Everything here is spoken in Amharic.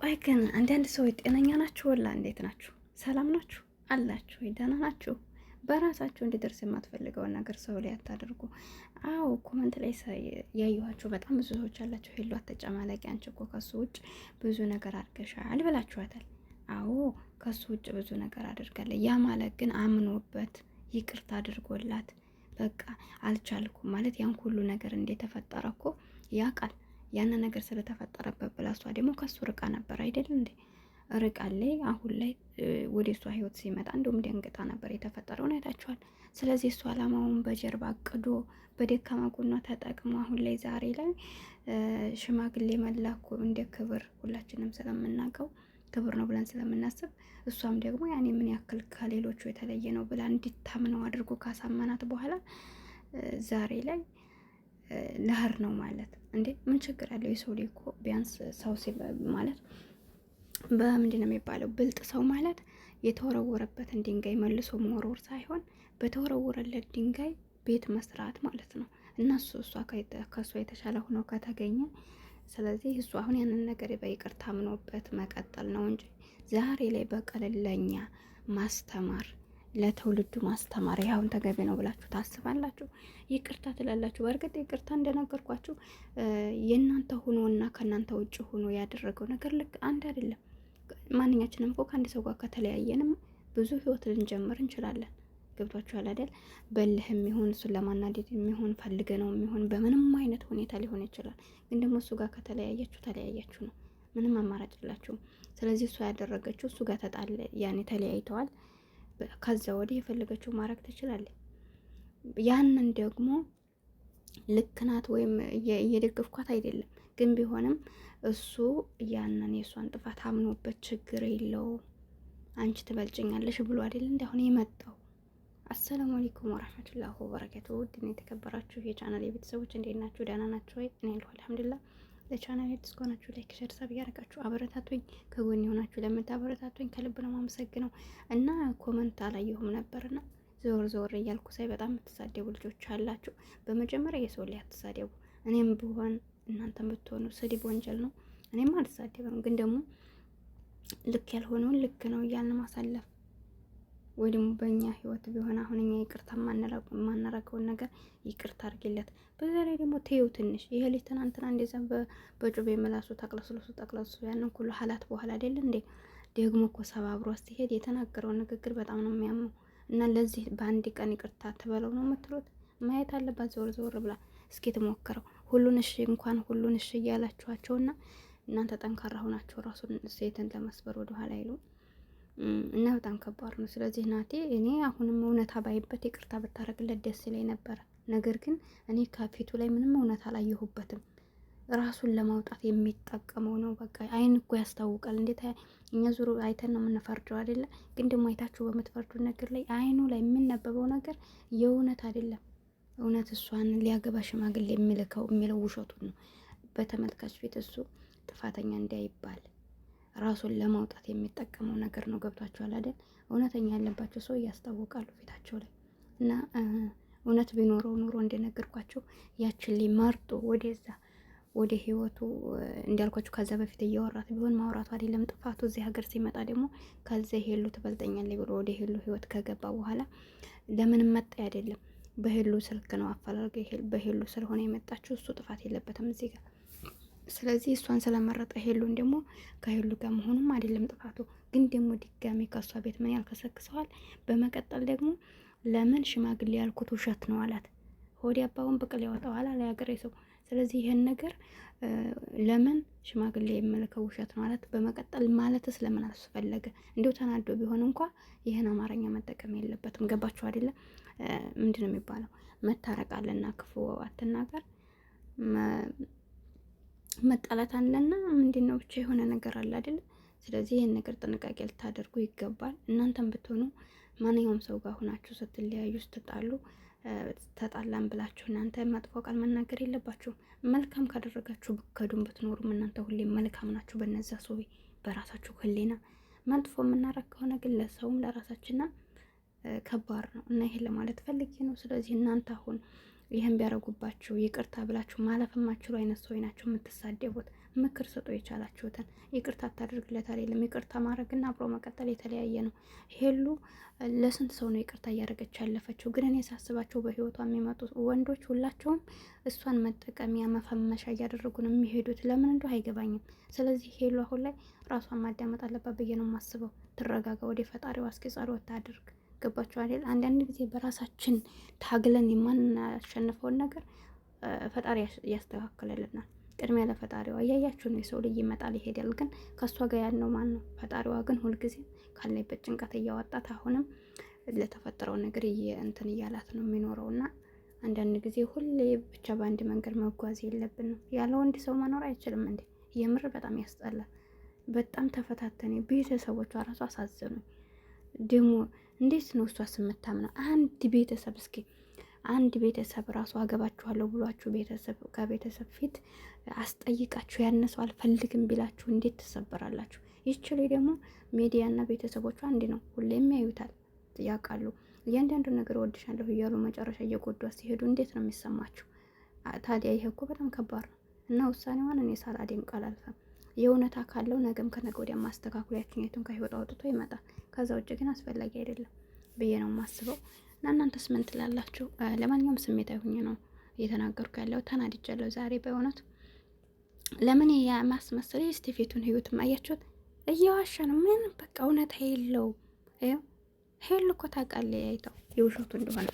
ቆይ ግን አንዳንድ ሰዎች ጤነኛ ናችሁ ወላ እንዴት ናችሁ? ሰላም ናችሁ አላችሁ ወይ? ደህና ናችሁ? በራሳችሁ እንዲደርስ የማትፈልገውን ነገር ሰው ላይ አታደርጉ። አዎ ኮመንት ላይ ያየኋችሁ በጣም ብዙ ሰዎች አላችሁ። ሄሉ አትጨማለቂ፣ አንቺ እኮ ከሱ ውጭ ብዙ ነገር አድርገሻል ብላችኋታል። አዎ ከሱ ውጭ ብዙ ነገር አድርጋለች። ያ ማለት ግን አምኖበት ይቅርታ አድርጎላት በቃ አልቻልኩም ማለት ያን ሁሉ ነገር እንደተፈጠረ እኮ ያውቃል። ያንን ነገር ስለተፈጠረበት ብላ እሷ ደግሞ ከሱ ርቃ ነበር አይደል እንዴ? ርቃለች። አሁን ላይ ወደ እሷ ህይወት ሲመጣ እንዲሁም ደንግጣ ነበር የተፈጠረውን አይታችኋል። ስለዚህ እሱ አላማውን በጀርባ አቅዶ በደካማ ጎኗ ተጠቅሞ አሁን ላይ ዛሬ ላይ ሽማግሌ መላኩ እንደ ክብር ሁላችንም ስለምናውቀው ክብር ነው ብለን ስለምናስብ እሷም ደግሞ ያኔ ምን ያክል ከሌሎቹ የተለየ ነው ብላ እንዲታምነው አድርጎ ካሳመናት በኋላ ዛሬ ላይ ለህር ነው ማለት እንዴ? ምን ችግር አለው? የሰው ልጅ እኮ ቢያንስ ሰው ማለት በምንድን ነው የሚባለው? ብልጥ ሰው ማለት የተወረወረበትን ድንጋይ መልሶ መወርወር ሳይሆን በተወረወረለት ድንጋይ ቤት መስራት ማለት ነው። እነሱ እሷ ከእሷ የተሻለ ሆኖ ከተገኘ ስለዚህ እሱ አሁን ያንን ነገር በይቅርታ አምኖበት መቀጠል ነው እንጂ ዛሬ ላይ በቀለለኛ ማስተማር ለትውልዱ ማስተማር ያሁን ተገቢ ነው ብላችሁ ታስባላችሁ? ይቅርታ ትላላችሁ። በእርግጥ ይቅርታ እንደነገርኳችሁ የእናንተ ሆኖ እና ከእናንተ ውጭ ሆኖ ያደረገው ነገር ልክ አንድ አይደለም። ማንኛችንም እኮ ከአንድ ሰው ጋር ከተለያየንም ብዙ ህይወት ልንጀምር እንችላለን። ገብቷችኋል አይደል? በልህም ይሁን እሱን ለማናደድ የሚሆን ፈልገ ነው የሚሆን በምንም አይነት ሁኔታ ሊሆን ይችላል። ግን ደግሞ እሱ ጋር ከተለያያችሁ ተለያያችሁ ነው። ምንም አማራጭ የላችሁም። ስለዚህ እሷ ያደረገችው እሱ ጋር ተጣለ፣ ያኔ ተለያይተዋል። ከዛ ወዲህ የፈለገችው ማድረግ ትችላለች። ያንን ደግሞ ልክ ናት ወይም እየደገፍኳት አይደለም፣ ግን ቢሆንም እሱ ያንን የእሷን ጥፋት አምኖበት ችግር የለውም አንቺ ትበልጭኛለሽ ብሎ አይደል እንደ አሁን የመጣው። አሰላሙ አለይኩም ወራህመቱላሂ ወበረካቱ። ውድና የተከበራችሁ የቻናል የቤተሰቦች እንዴት ናችሁ? ደህና ናችሁ ወይ? እኔ አልሐምዱሊላህ። ለቻናል አዲስ ከሆናችሁ ላይክ፣ ሼር፣ ሰብ ያደርጋችሁ አበረታቱኝ። ከጎን የሆናችሁ ለምታበረታቱኝ ከልብ ነው የማመሰግነው። እና ኮመንት አላየሁም ነበርና ዞር እያልኩ ሳይ በጣም የምትሳደቡ ልጆች አላችሁ። በመጀመሪያ የሰው ላይ አትሳደቡ። እኔም ብሆን እናንተም ብትሆኑ ስድብ ወንጀል ነው። እኔም አልሳደብም፣ ግን ደግሞ ልክ ያልሆነውን ልክ ነው እያልን ማሳለፍ ወይ ደግሞ በእኛ ህይወት ቢሆን አሁን እኛ ይቅርታ የማናረገውን ነገር ይቅርታ አድርጊለት። በዛ ላይ ደግሞ ተይው ትንሽ ይሄ ልጅ ትናንትና እንደዛ በጩቤ መላሱ ጠቅለሱ ያንን ሁሉ ሀላት በኋላ አይደል እንዴ? ደግሞ እኮ ሰባብሮ ሲሄድ የተናገረው ንግግር በጣም ነው የሚያመው። እና ለዚህ በአንድ ቀን ይቅርታ ትበለው ነው የምትሉት? ማየት አለባት ዞር ብላ እስኪ ትሞክረው። ሁሉን እሺ እንኳን ሁሉን እሺ እያላችኋቸውና እናንተ ጠንካራ ሆናችሁ ራሱን ሴትን ለመስበር ወደኋላ አይሉ እና በጣም ከባድ ነው። ስለዚህ ናቴ እኔ አሁንም እውነታ ባይበት ይቅርታ ብታረግለት ደስ ይለኝ ነበረ። ነገር ግን እኔ ከፊቱ ላይ ምንም እውነት አላየሁበትም። ራሱን ለማውጣት የሚጠቀመው ነው። በቃ አይን እኮ ያስታውቃል። እንዴት እኛ ዙሩ አይተን ነው የምንፈርደው አይደለ? ግን ደግሞ አይታችሁ በምትፈርዱ ነገር ላይ አይኑ ላይ የምንነበበው ነገር የእውነት አይደለም። እውነት እሷን ሊያገባ ሽማግሌ የሚለው ውሸቱን ነው። በተመልካች ፊት እሱ ጥፋተኛ እንዳይባል ራሱን ለማውጣት የሚጠቀመው ነገር ነው። ገብቷችኋል አይደል? እውነተኛ ያለባቸው ሰው ያስታውቃሉ ፊታቸው ላይ። እና እውነት ቢኖረው ኑሮ እንደነገርኳቸው ያችን ሊመርጦ ወደዛ ወደ ህይወቱ እንዳልኳችሁ ከዛ በፊት እያወራት ቢሆን ማውራቱ አይደለም ጥፋቱ። እዚህ ሀገር ሲመጣ ደግሞ ከዛ ሄሉ ትበልጠኛለች ብሎ ወደ ሄሉ ህይወት ከገባ በኋላ ለምንም መጣ አይደለም። በሄሉ ስልክ ነው አፈላልገ በሄሉ ስለሆነ የመጣችው እሱ ጥፋት የለበትም እዚህ ጋር። ስለዚህ እሷን ስለመረጠ ሄሉን ደግሞ ከሄሉ ጋር መሆኑም አይደለም ጥፋቱ። ግን ደግሞ ድጋሜ ከእሷ ቤት ምን ያልከሰክሰዋል። በመቀጠል ደግሞ ለምን ሽማግሌ ያልኩት ውሸት ነው አላት። ሆዲ አባውን ብቅል ያወጣዋል አለ ያገሬ ሰው። ስለዚህ ይሄን ነገር ለምን ሽማግሌ የምልከው ውሸት ነው አላት። በመቀጠል ማለትስ ለምን አስፈለገ? እንዲሁ ተናዶ ቢሆን እንኳ ይህን አማርኛ መጠቀም የለበትም። ገባችሁ አይደለም? ምንድነው የሚባለው? መታረቃለና ክፉ አትናገር መጣላት አለና ምንድነው ብቻ የሆነ ነገር አለ አይደል? ስለዚህ ይሄን ነገር ጥንቃቄ ልታደርጉ ይገባል። እናንተም ብትሆኑ ማንኛውም ሰው ጋር ሆናችሁ ስትለያዩ ስትጣሉ ተጣላን ብላችሁ እናንተ መጥፎ ቃል መናገር የለባችሁም። መልካም ካደረጋችሁ ብከዱም ብትኖሩም እናንተ ሁሌም መልካም ናችሁ። በነዛ ሰው በራሳችሁ ህሊና መጥፎ የምናረግ ከሆነ ግን ለሰውም ለራሳችንና ከባድ ነው እና ይሄን ለማለት ፈልጌ ነው። ስለዚህ እናንተ አሁን ይህን ቢያደርጉባችሁ ይቅርታ ብላችሁ ማለፍ የማችሉ አይነት ሰው ናቸው የምትሳደቡት። ምክር ስጡ የቻላችሁትን። ይቅርታ አታደርግለት አይደለም። ይቅርታ ማድረግና አብሮ መቀጠል የተለያየ ነው። ሄሉ ለስንት ሰው ነው ይቅርታ እያደረገች ያለፈችው? ግን እኔ ሳስባቸው በህይወቷ የሚመጡት ወንዶች ሁላቸውም እሷን መጠቀሚያ መፈመሻ እያደረጉ ነው የሚሄዱት። ለምን እንደው አይገባኝም። ስለዚህ ሄሉ አሁን ላይ ራሷን ማዳመጥ አለባት ብዬ ነው የማስበው። ትረጋጋ፣ ወደ ፈጣሪዋ እስኪ ጸሎት ታድርግ። ገባችሁ አይደል? አንዳንድ ጊዜ በራሳችን ታግለን የማናሸንፈውን ነገር ፈጣሪ ያስተካክልልናል። ቅድሚያ ለፈጣሪዋ። እያያችሁ ነው፣ የሰው ልጅ ይመጣል ይሄዳል፣ ግን ከእሷ ጋር ያለው ማን ነው? ፈጣሪዋ ግን ሁልጊዜ ካለበት ጭንቀት እያወጣት አሁንም ለተፈጠረው ነገር እንትን እያላት ነው የሚኖረው። እና አንዳንድ ጊዜ ሁሌ ብቻ በአንድ መንገድ መጓዝ የለብንም። ያለ ወንድ ሰው መኖር አይችልም እንዴ! የምር በጣም ያስጠላል። በጣም ተፈታተኔ። ቤተሰቦቿ ራሱ አሳዘኑ። ደግሞ እንዴት ነው እሷ ስምታምነው? አንድ ቤተሰብ ራሱ አገባችኋለሁ ብሏችሁ ቤተሰብ ከቤተሰብ ፊት አስጠይቃችሁ ያነሰው አልፈልግም ቢላችሁ እንዴት ትሰበራላችሁ? ይችል ደግሞ ሚዲያና ቤተሰቦቿ አንድ ነው፣ ሁሌም ያዩታል፣ ያውቃሉ። እያንዳንዱ ነገር ወድሻለሁ እያሉ መጨረሻ እየጎዷት ሲሄዱ እንዴት ነው የሚሰማችሁ? ታዲያ ይሄ እኮ በጣም ከባድ ነው። እና ውሳኔዋን እኔ ሳላደንቅ አላልፈም። የእውነታ ካለው ነገም ከነገ ወዲያ ማስተካከሉ ያችኛቱን ከህይወት አውጥቶ ይመጣል። ከዛ ውጭ ግን አስፈላጊ አይደለም ብዬ ነው የማስበው። እና እናንተስ ምን ትላላችሁ? ለማንኛውም ስሜታዊ ሆኜ ነው እየተናገርኩ ያለው። ተናድጃለሁ ዛሬ በእውነት። ለምን የማስመሰል የስቴፌቱን ህይወት አያችሁት? እየዋሸ ነው። ምን በቃ እውነት የለው። ሄሉ እኮ ታውቃለች አይተው የውሸቱ እንደሆነ